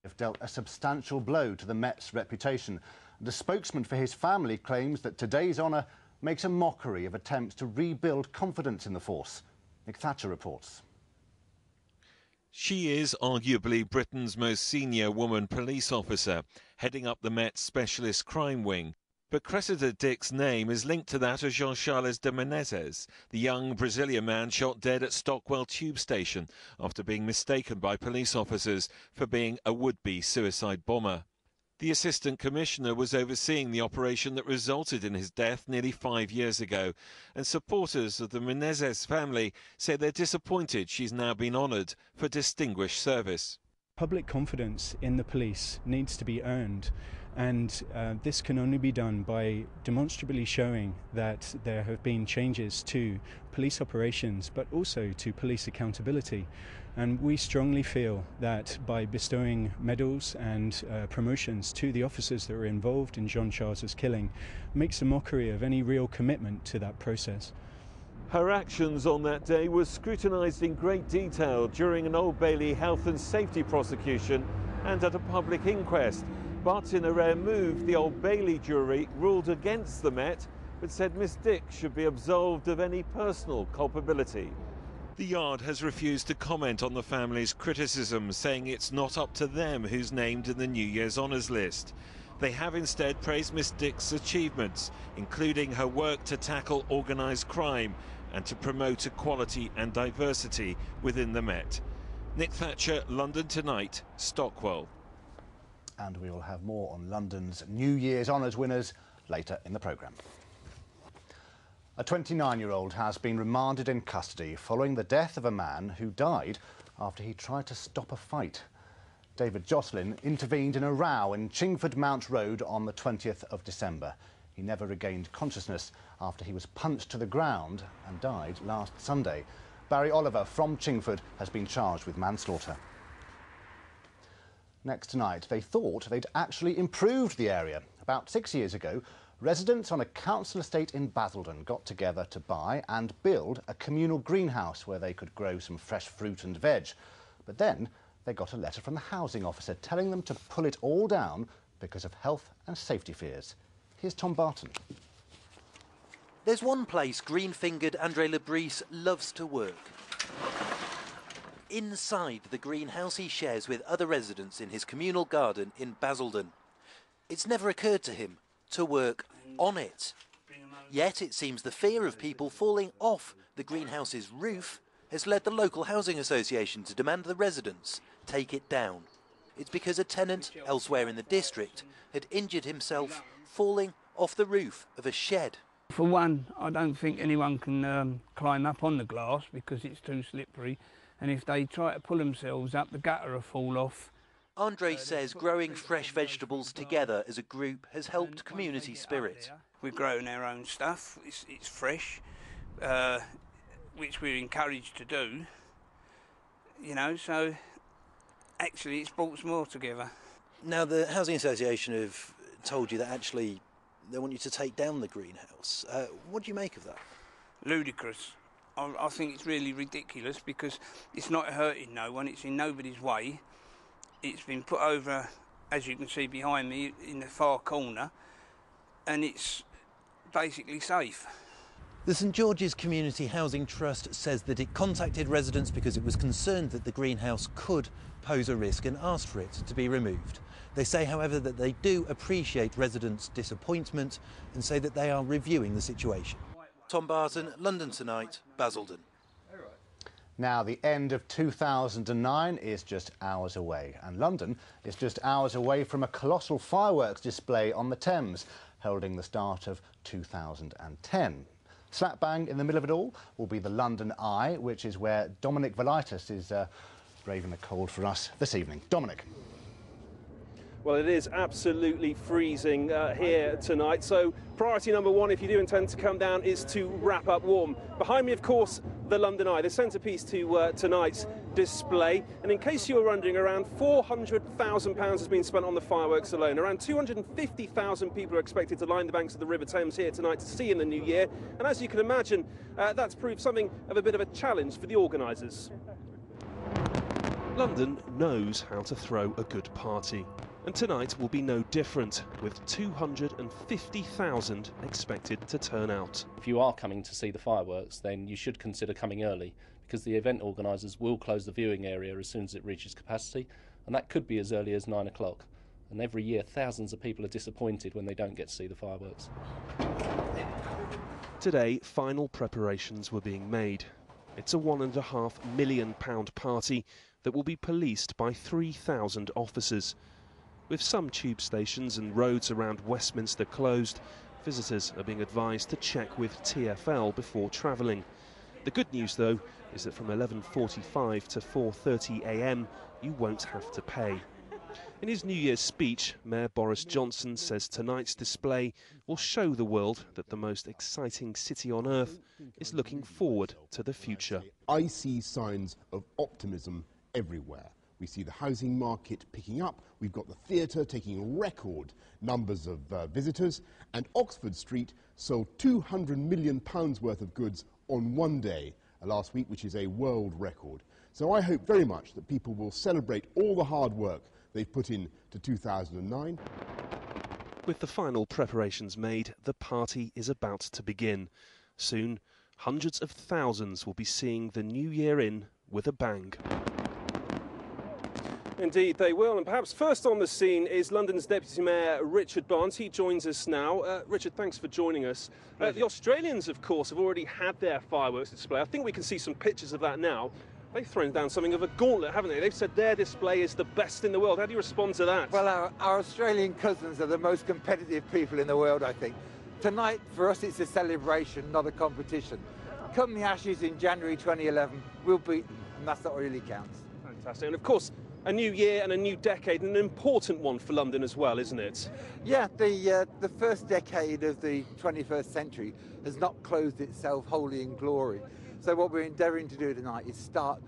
have dealt a substantial blow to the Met's reputation. The spokesman for his family claims that today's honour makes a mockery of attempts to rebuild confidence in the force. Nick Thatcher reports. She is arguably Britain's most senior woman police officer, heading up the Met's Specialist Crime Wing. But Cressida Dick's name is linked to that of Jean-Charles de Menezes, the young Brazilian man shot dead at Stockwell tube station after being mistaken by police officers for being a would-be suicide bomber. The Assistant Commissioner was overseeing the operation that resulted in his death nearly 5 years ago, and supporters of the Menezes family say they're disappointed she's now been honoured for distinguished service. Public confidence in the police needs to be earned, and this can only be done by demonstrably showing that there have been changes to police operations but also to police accountability. And we strongly feel that by bestowing medals and promotions to the officers that were involved in John Charles's killing makes a mockery of any real commitment to that process. Her actions on that day were scrutinised in great detail during an Old Bailey health and safety prosecution and at a public inquest. But in a rare move, the Old Bailey jury ruled against the Met, but said Miss Dick should be absolved of any personal culpability. The Yard has refused to comment on the family's criticism, saying it's not up to them who's named in the New Year's honours list. They have instead praised Miss Dick's achievements, including her work to tackle organised crime and to promote equality and diversity within the Met. Nick Thatcher, London Tonight, Stockwell. And we will have more on London's New Year's honours winners later in the programme. A 29-year-old has been remanded in custody following the death of a man who died after he tried to stop a fight. David Jocelyn intervened in a row in Chingford Mount Road on the 20th of December. He never regained consciousness after he was punched to the ground and died last Sunday. Barry Oliver from Chingford has been charged with manslaughter. Next tonight, they thought they'd actually improved the area. About 6 years ago, residents on a council estate in Basildon got together to buy and build a communal greenhouse where they could grow some fresh fruit and veg. But then they got a letter from the housing officer telling them to pull it all down because of health and safety fears. Here's Tom Barton. There's one place green-fingered Andre Lebris loves to work. Inside the greenhouse he shares with other residents in his communal garden in Basildon. It's never occurred to him to work on it. Yet it seems the fear of people falling off the greenhouse's roof has led the local housing association to demand the residents take it down. It's because a tenant elsewhere in the district had injured himself falling off the roof of a shed. For one, I don't think anyone can climb up on the glass because it's too slippery, and if they try to pull themselves up, the gutter will fall off. Andre says growing fresh vegetables together as a group has helped community spirit. We're growing our own stuff, it's fresh, which we're encouraged to do, you know, so actually it's brought us more together. Now the Housing Association have told you that actually they want you to take down the greenhouse. What do you make of that? Ludicrous. I think it's really ridiculous because it's not hurting no one, it's in nobody's way. It's been put over, as you can see behind me, in the far corner, and it's basically safe. The St George's Community Housing Trust says that it contacted residents because it was concerned that the greenhouse could pose a risk and asked for it to be removed. They say, however, that they do appreciate residents' disappointment and say that they are reviewing the situation. Tom Barton, London Tonight, Basildon. Now, the end of 2009 is just hours away, and London is just hours away from a colossal fireworks display on the Thames, heralding the start of 2010. Slap bang in the middle of it all will be the London Eye, which is where Dominic Velitis is braving the cold for us this evening. Dominic. Well, it is absolutely freezing here tonight, so priority number one, if you do intend to come down, is to wrap up warm. Behind me, of course, the London Eye, the centrepiece to tonight's display. And in case you were wondering, around £400,000 has been spent on the fireworks alone. Around 250,000 people are expected to line the banks of the River Thames here tonight to see in the new year. And as you can imagine, that's proved something of a bit of a challenge for the organisers. London knows how to throw a good party. And tonight will be no different, with 250,000 expected to turn out. If you are coming to see the fireworks, then you should consider coming early, because the event organisers will close the viewing area as soon as it reaches capacity, and that could be as early as 9 o'clock. And every year, thousands of people are disappointed when they don't get to see the fireworks. Today, final preparations were being made. It's a £1.5 million party that will be policed by 3,000 officers. With some tube stations and roads around Westminster closed, visitors are being advised to check with TfL before travelling. The good news, though, is that from 11:45 to 4:30 a.m, you won't have to pay. In his New Year's speech, Mayor Boris Johnson says tonight's display will show the world that the most exciting city on earth is looking forward to the future. I see signs of optimism everywhere. We see the housing market picking up, we've got the theatre taking record numbers of visitors, and Oxford Street sold £200 million worth of goods on one day last week, which is a world record. So I hope very much that people will celebrate all the hard work they've put in to 2009. With the final preparations made, the party is about to begin. Soon, hundreds of thousands will be seeing the new year in with a bang. Indeed, they will. And perhaps first on the scene is London's Deputy Mayor Richard Barnes. He joins us now. Richard, thanks for joining us. The Australians, of course, have already had their fireworks display. I think we can see some pictures of that now. They've thrown down something of a gauntlet, haven't they? They've said their display is the best in the world. How do you respond to that? Well, our Australian cousins are the most competitive people in the world, I think. Tonight, for us, it's a celebration, not a competition. Come the Ashes in January 2011, we'll beat them, and that's what really counts. Fantastic. And of course, a new year and a new decade, and an important one for London as well, isn't it? Yeah, the first decade of the 21st century has not clothed itself wholly in glory. So what we're endeavouring to do tonight is start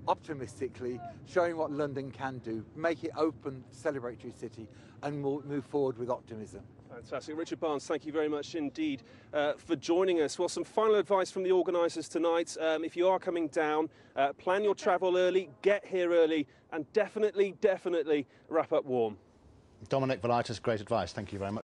optimistically, showing what London can do, make it open, celebratory city, and we'll move forward with optimism. Fantastic. Richard Barnes, thank you very much indeed for joining us. Well, some final advice from the organisers tonight. If you are coming down, plan your travel early, get here early, and definitely wrap up warm. Dominic Velitis, great advice. Thank you very much.